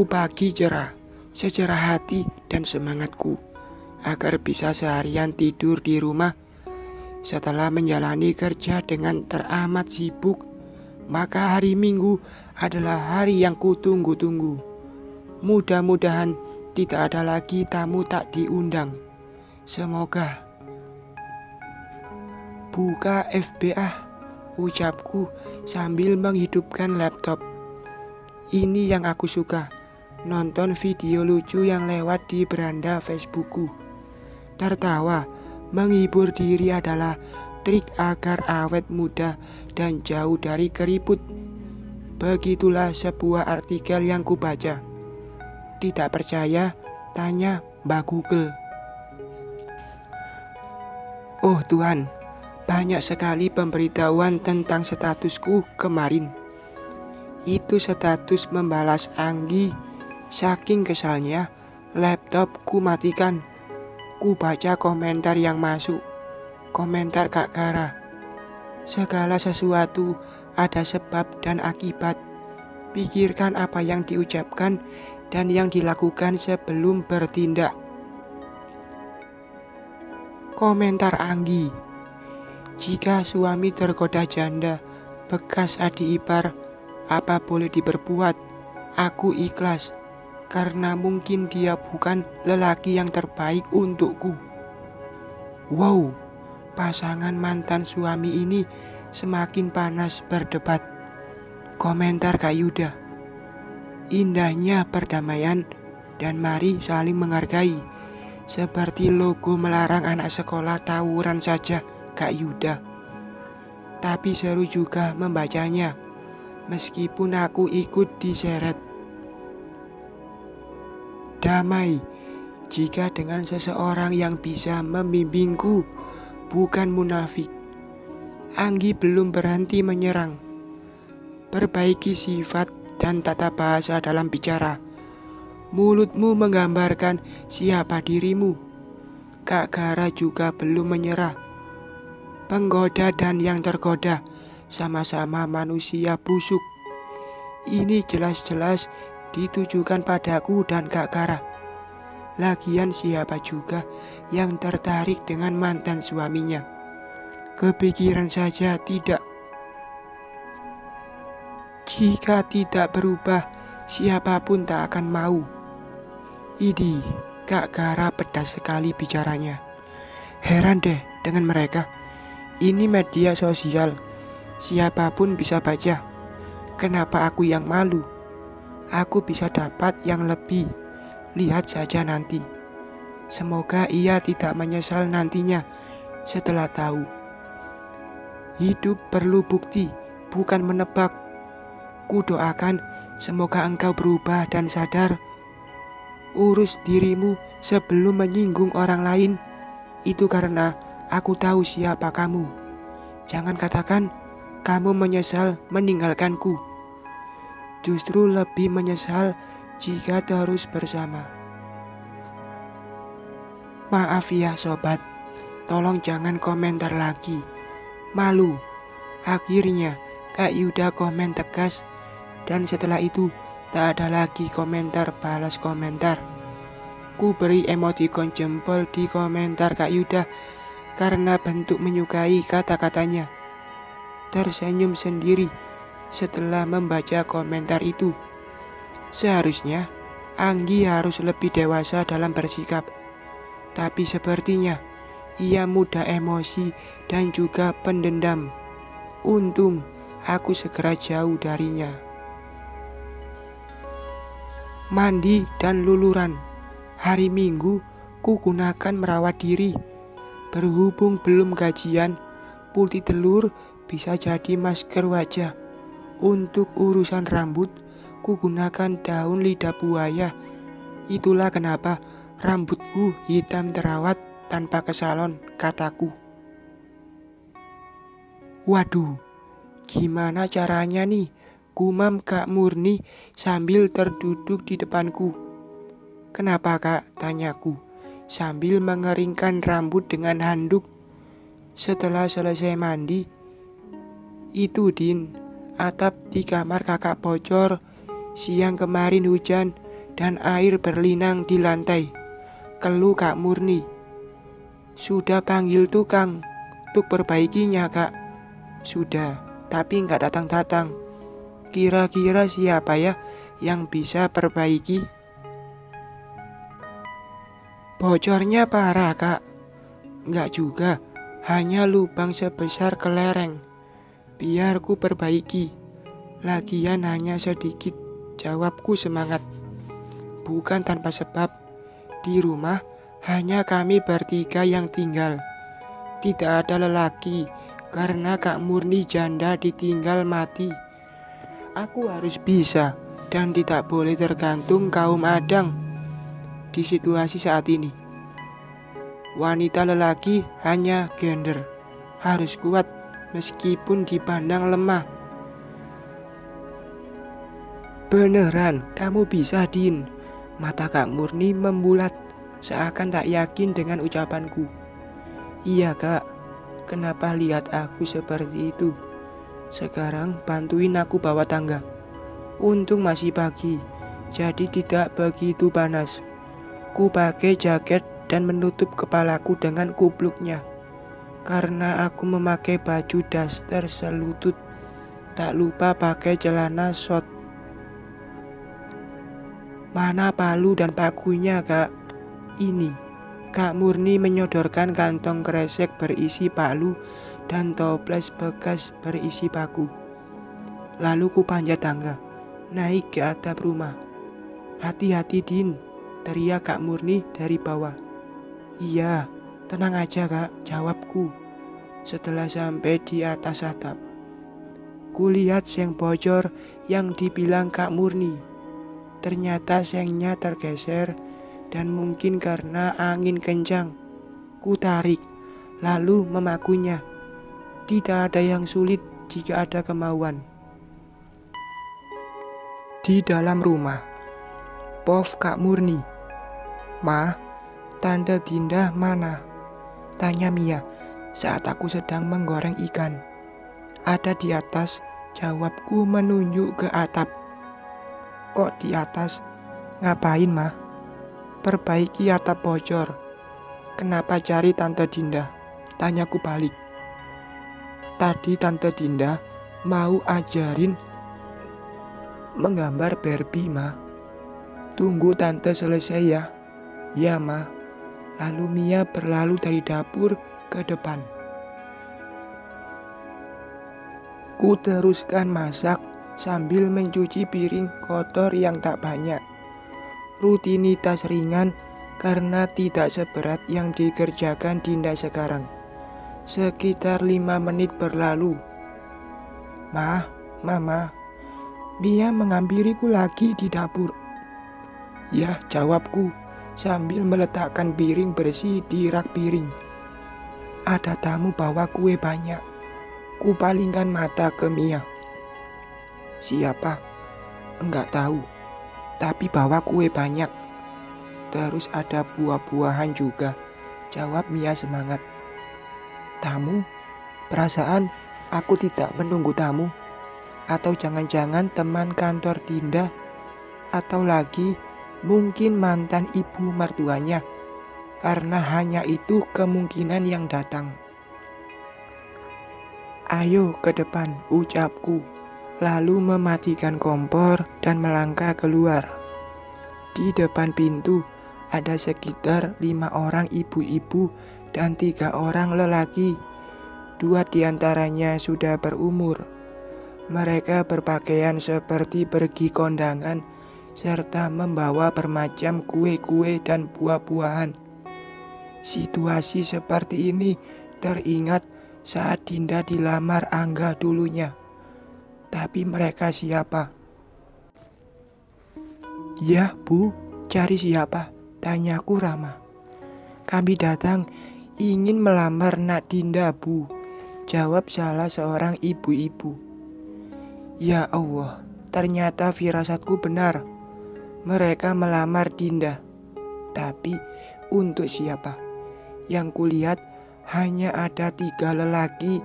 pagi cerah, secerah hati dan semangatku agar bisa seharian tidur di rumah. Setelah menjalani kerja dengan teramat sibuk, maka hari Minggu adalah hari yang kutunggu-tunggu. Mudah-mudahan tidak ada lagi tamu tak diundang. Semoga. Buka FB ucapku sambil menghidupkan laptop. Ini yang aku suka, nonton video lucu yang lewat di beranda Facebookku. Tertawa, menghibur diri adalah trik agar awet muda dan jauh dari keriput. Begitulah sebuah artikel yang kubaca. Tidak percaya, tanya Mbak Google. Oh Tuhan, banyak sekali pemberitahuan tentang statusku kemarin. Itu status membalas Anggi. Saking kesalnya, laptopku matikan. Ku baca komentar yang masuk. Komentar Kak Gara. Segala sesuatu ada sebab dan akibat. Pikirkan apa yang diucapkan dan yang dilakukan sebelum bertindak. Komentar Anggi. Jika suami tergoda janda, bekas adik ipar, apa boleh diperbuat? Aku ikhlas, karena mungkin dia bukan lelaki yang terbaik untukku. Wow, pasangan mantan suami ini semakin panas berdebat. Komentar Kak Yuda. Indahnya perdamaian dan mari saling menghargai. Seperti logo melarang anak sekolah tawuran saja, Kak Yuda. Tapi seru juga membacanya, meskipun aku ikut diseret. Damai, jika dengan seseorang yang bisa membimbingku, bukan munafik. Anggi belum berhenti menyerang. Perbaiki sifat dan tata bahasa dalam bicara. Mulutmu menggambarkan siapa dirimu. Kak Gara juga belum menyerah. Penggoda dan yang tergoda sama-sama manusia busuk. Ini jelas-jelas ditujukan padaku dan Kak Gara. Lagian siapa juga yang tertarik dengan mantan suaminya? Kepikiran saja tidak. Jika tidak berubah, siapapun tak akan mau. Idi, Kak Gara pedas sekali bicaranya. Heran deh dengan mereka. Ini media sosial, siapapun bisa baca. Kenapa aku yang malu? Aku bisa dapat yang lebih. Lihat saja nanti. Semoga ia tidak menyesal nantinya setelah tahu. Hidup perlu bukti, bukan menebak. Ku doakan semoga engkau berubah dan sadar. Urus dirimu sebelum menyinggung orang lain. Itu karena aku tahu siapa kamu. Jangan katakan kamu menyesal meninggalkanku. Justru lebih menyesal jika terus bersama. Maaf ya sobat, tolong jangan komentar lagi. Malu. Akhirnya Kak Yuda komen tegas, dan setelah itu tak ada lagi komentar balas komentar. Ku beri emoticon jempol di komentar Kak Yuda karena bentuk menyukai kata-katanya. Tersenyum sendiri setelah membaca komentar itu. Seharusnya Anggi harus lebih dewasa dalam bersikap. Tapi sepertinya ia mudah emosi dan juga pendendam. Untung aku segera jauh darinya. Mandi dan luluran. Hari Minggu ku gunakan merawat diri. Berhubung belum gajian, putih telur bisa jadi masker wajah. Untuk urusan rambut, ku gunakan daun lidah buaya. Itulah kenapa rambutku hitam terawat tanpa ke salon, kataku. Waduh, gimana caranya nih? Gumam Kak Murni sambil terduduk di depanku. Kenapa Kak? Tanyaku sambil mengeringkan rambut dengan handuk. Setelah selesai mandi, itu Din, atap di kamar kakak bocor. Siang kemarin hujan, dan air berlinang di lantai. Keluh Kak Murni. Sudah panggil tukang untuk perbaikinya Kak. Sudah, tapi nggak datang-datang. Kira-kira siapa ya yang bisa perbaiki? Bocornya parah Kak. Nggak juga, hanya lubang sebesar kelereng. Biar ku perbaiki. Lagian hanya sedikit, jawabku semangat. Bukan tanpa sebab. Di rumah hanya kami bertiga yang tinggal. Tidak ada lelaki, karena Kak Murni janda ditinggal mati. Aku harus bisa dan tidak boleh tergantung kaum adang di situasi saat ini. Wanita lelaki hanya gender, harus kuat meskipun dipandang lemah. Beneran, kamu bisa, Din. Mata Kak Murni membulat, seakan tak yakin dengan ucapanku. Iya Kak, kenapa lihat aku seperti itu? Sekarang bantuin aku bawa tangga. Untung masih pagi, jadi tidak begitu panas. Ku pakai jaket dan menutup kepalaku dengan kupluknya. Karena aku memakai baju daster selutut, tak lupa pakai celana short. Mana palu dan pakunya Kak? Ini. Kak Murni menyodorkan kantong kresek berisi palu dan toples bekas berisi paku. Lalu ku panjat tangga, naik ke atap rumah. Hati-hati Din, teriak Kak Murni dari bawah. Iya, tenang aja Kak, jawabku. Setelah sampai di atas atap, ku lihat seng bocor yang dibilang Kak Murni. Ternyata sengnya tergeser dan mungkin karena angin kencang. Ku tarik, lalu memakunya. Tidak ada yang sulit jika ada kemauan. Di dalam rumah, Pov Kak Murni. Ma, tante Dinda mana? Tanya Mia saat aku sedang menggoreng ikan. Ada di atas, jawabku menunjuk ke atap. Kok di atas? Ngapain, Ma? Perbaiki atap bocor. Kenapa cari tante Dinda? Tanyaku balik. Tadi tante Dinda mau ajarin menggambar Barbie, Ma. Tunggu tante selesai ya. Ya, Ma. Lalu Mia berlalu dari dapur ke depan. Ku teruskan masak sambil mencuci piring kotor yang tak banyak. Rutinitas ringan karena tidak seberat yang dikerjakan Dinda sekarang. Sekitar 5 menit berlalu. Mama, Mia menghampiriku lagi di dapur. Ya, jawabku sambil meletakkan piring bersih di rak piring. Ada tamu bawa kue banyak. Ku palingkan mata ke Mia. Siapa? Enggak tahu. Tapi bawa kue banyak. Terus ada buah-buahan juga, jawab Mia semangat. Tamu? Perasaan aku tidak menunggu tamu. Atau jangan-jangan teman kantor Dinda. Atau lagi mungkin mantan ibu mertuanya. Karena hanya itu kemungkinan yang datang. Ayo ke depan, ucapku. Lalu mematikan kompor dan melangkah keluar. Di depan pintu ada sekitar 5 orang ibu-ibu dan 3 orang lelaki. 2 diantaranya sudah berumur. Mereka berpakaian seperti pergi kondangan serta membawa bermacam kue-kue dan buah-buahan. Situasi seperti ini teringat saat Dinda dilamar Angga dulunya. Tapi mereka siapa? Ya, Bu, cari siapa? Tanyaku ramah. Kami datang ingin melamar Nak Dinda, Bu, jawab salah seorang ibu-ibu. Ya Allah, ternyata firasatku benar. Mereka melamar Dinda. Tapi untuk siapa? Yang kulihat hanya ada 3 lelaki.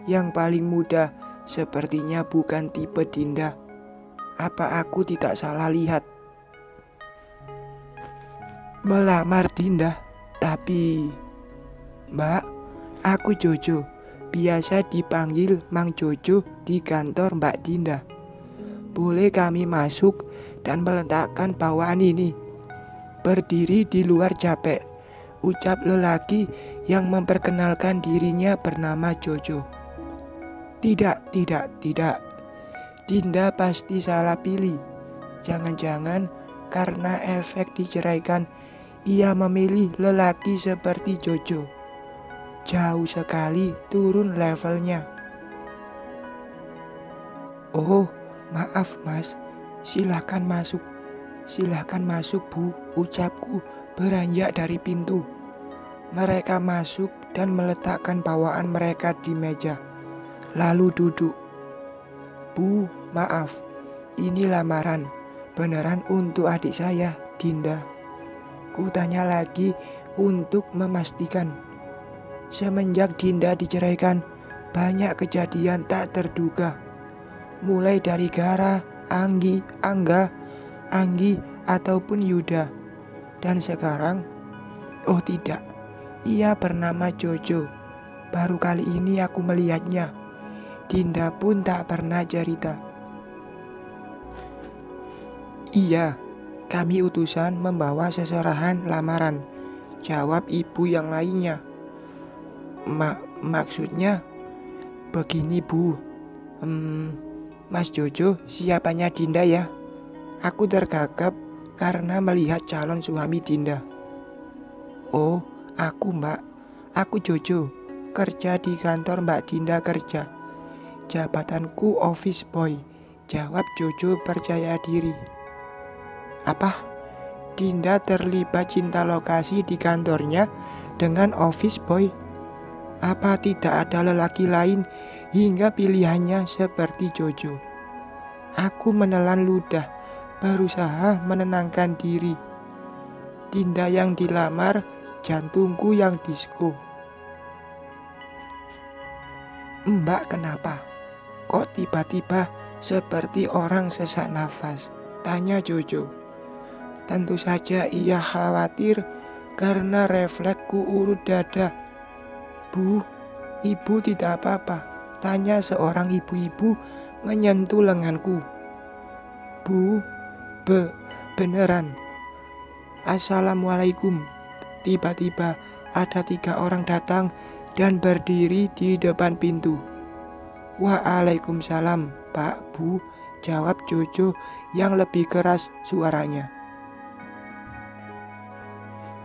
Yang paling muda sepertinya bukan tipe Dinda. Apa aku tidak salah lihat? Melamar Dinda. Tapi, Mbak, aku Jojo. Biasa dipanggil Mang Jojo di kantor Mbak Dinda. Boleh kami masuk dan meletakkan bawaan ini? Berdiri di luar capek, ucap lelaki yang memperkenalkan dirinya bernama Jojo. Tidak. Dinda pasti salah pilih. Jangan-jangan karena efek diceraikan, ia memilih lelaki seperti Jojo. Jauh sekali turun levelnya. Oh, maaf mas, silahkan masuk. Silahkan masuk bu, ucapku beranjak dari pintu. Mereka masuk dan meletakkan bawaan mereka di meja, lalu duduk. Bu, maaf, ini lamaran beneran untuk adik saya, Dinda. Ku tanya lagi untuk memastikan. Semenjak Dinda diceraikan, banyak kejadian tak terduga. Mulai dari Gara, Anggi, Angga, Anggi ataupun Yuda. Dan sekarang, oh tidak, ia bernama Jojo. Baru kali ini aku melihatnya. Dinda pun tak pernah cerita. Iya, kami utusan membawa seserahan lamaran, jawab ibu yang lainnya. Maksudnya begini bu, Mas Jojo siapanya Dinda ya? Aku tergagap karena melihat calon suami Dinda. Oh, aku mbak, aku Jojo, kerja di kantor Mbak Dinda kerja. Jabatanku office boy, jawab Jojo percaya diri. Apa? Dinda terlibat cinta lokasi di kantornya dengan office boy? Apa tidak ada lelaki lain hingga pilihannya seperti Jojo? Aku menelan ludah, berusaha menenangkan diri. Dinda yang dilamar, jantungku yang disko. Mbak kenapa? Kok tiba-tiba seperti orang sesak nafas? Tanya Jojo. Tentu saja ia khawatir karena refleksku urut dada. Bu, ibu tidak apa-apa? Tanya seorang ibu-ibu menyentuh lenganku. Bu, beneran. Assalamualaikum. Tiba-tiba ada 3 orang datang dan berdiri di depan pintu. Waalaikumsalam, Pak, Bu, jawab Jojo yang lebih keras suaranya.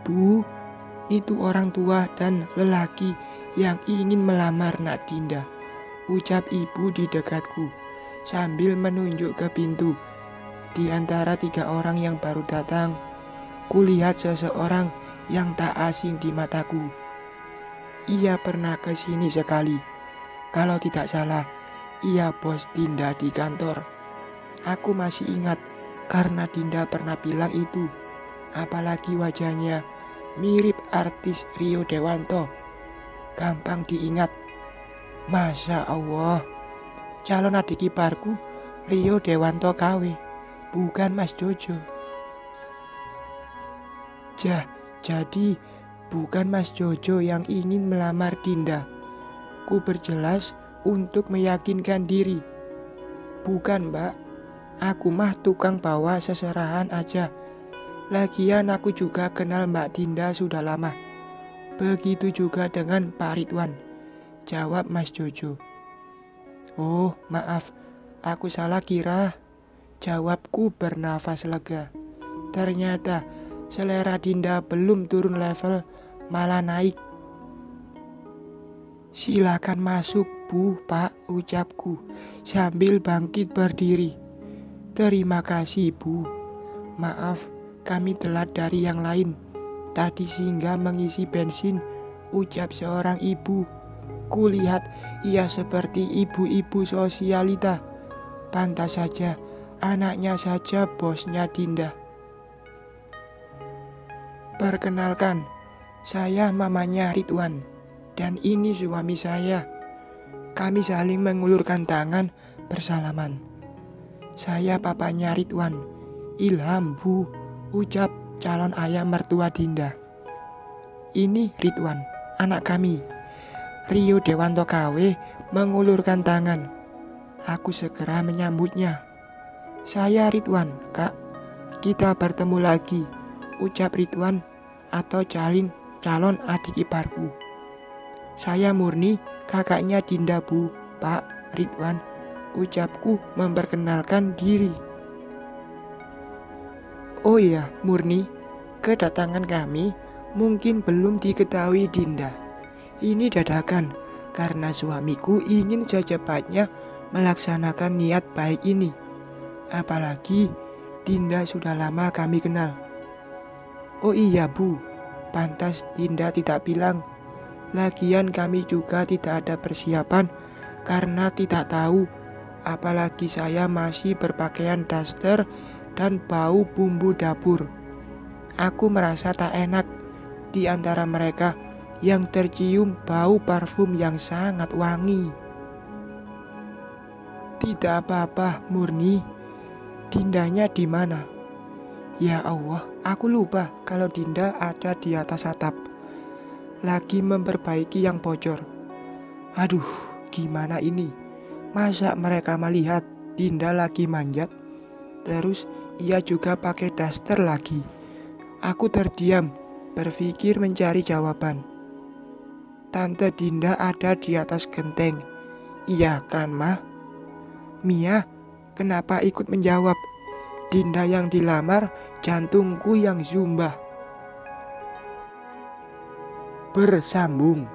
Bu, itu orang tua dan lelaki yang ingin melamar Nak Dinda, ucap ibu di dekatku sambil menunjuk ke pintu. Di antara 3 orang yang baru datang, kulihat seseorang yang tak asing di mataku. Ia pernah ke sini sekali. Kalau tidak salah, ia bos Dinda di kantor. Aku masih ingat karena Dinda pernah bilang itu. Apalagi wajahnya mirip artis Rio Dewanto. Gampang diingat. Masya Allah, calon adik iparku Rio Dewanto KW, bukan Mas Jojo. Jadi bukan Mas Jojo yang ingin melamar Dinda. Ku berjelas untuk meyakinkan diri. Bukan mbak, aku mah tukang bawa seserahan aja. Lagian aku juga kenal Mbak Dinda sudah lama. Begitu juga dengan Pak Ridwan, jawab Mas Jojo. Oh maaf, aku salah kira, jawabku bernafas lega. Ternyata selera Dinda belum turun level, malah naik. Silakan masuk Bu, Pak, ucapku sambil bangkit berdiri. Terima kasih Bu. Maaf, kami telat dari yang lain. Tadi singgah mengisi bensin, ucap seorang ibu. Kulihat ia seperti ibu-ibu sosialita. Pantas saja, anaknya saja bosnya Dinda. Perkenalkan, saya mamanya Ridwan, dan ini suami saya. Kami saling mengulurkan tangan bersalaman. Saya papanya Ridwan, Ilham Bu, ucap calon ayah mertua Dinda. Ini Ridwan, anak kami. Rio Dewanto KW mengulurkan tangan. Aku segera menyambutnya. Saya Ridwan, Kak. Kita bertemu lagi, ucap Ridwan atau calon adik iparku. Saya Murni, kakaknya Dinda Bu, Pak Ridwan, ucapku memperkenalkan diri. Oh iya, Murni, kedatangan kami mungkin belum diketahui Dinda. Ini dadakan karena suamiku ingin secepatnya melaksanakan niat baik ini. Apalagi Dinda sudah lama kami kenal. Oh iya Bu, pantas Dinda tidak bilang. Lagian kami juga tidak ada persiapan karena tidak tahu. Apalagi saya masih berpakaian daster dan bau bumbu dapur. Aku merasa tak enak di antara mereka yang tercium bau parfum yang sangat wangi. Tidak apa-apa, Murni. Dindanya di mana? Ya Allah, aku lupa kalau Dinda ada di atas atap, lagi memperbaiki yang bocor. Aduh, gimana ini? Masa mereka melihat Dinda lagi manjat? Terus ia juga pakai daster lagi. Aku terdiam, berpikir mencari jawaban. Tante Dinda ada di atas genteng. Iya kan, Mah? Mia, kenapa ikut menjawab? Dinda yang dilamar, jantungku yang zumbah. Bersambung.